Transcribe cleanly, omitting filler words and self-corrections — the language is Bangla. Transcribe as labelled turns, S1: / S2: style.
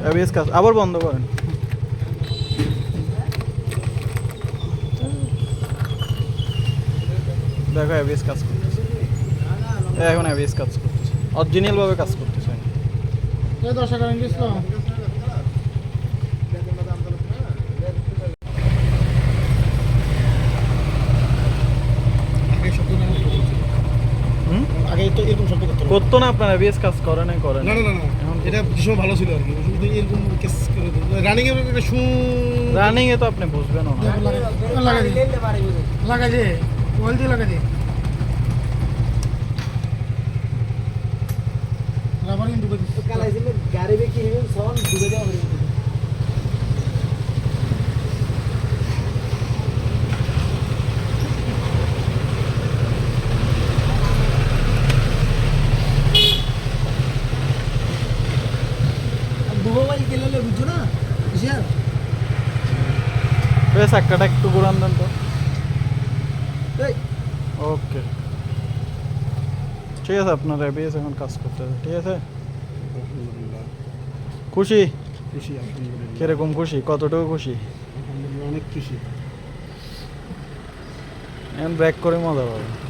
S1: এবিএস কাজ আবার বন্ধ করেন। দেখো এবিএস কাজ করতেছে, এখন এবিএস কাজ করতেছে, অরিজিনাল ভাবে কাজ করতেছে।
S2: আগে তো এরকম শব্দ
S1: করতো না আপনার এবিএস কাজ করে নাই করে
S2: না না না এখন এটা ভীষণ ভালো ছিল আর কি, শুধু এরকম কেস করে রানিং এর একটা
S1: রানিং এ তো আপনি বুঝবেন না।
S2: লাগা যে ওয়েল দিয়ে লাগা যে রাবার ইন ডুবে দিছে কালাইছে গাড়ি বে কি হিম সন ডুবে যাওয়া হবে। বুঝছো না
S1: বেশ একটা একটু ঘুরান দেন তো। ওকে ঠিক আছে, আপনার এবিএস এখন কাজ করতে হবে, ঠিক আছে। খুশি?
S2: খুশি আলহামদুলিল্লাহ।
S1: কিরকম খুশি, কতটুকু খুশি?
S2: আলহামদুলিল্লাহ অনেক খুশি।
S1: এখন ব্রেক করে মজা পাবে।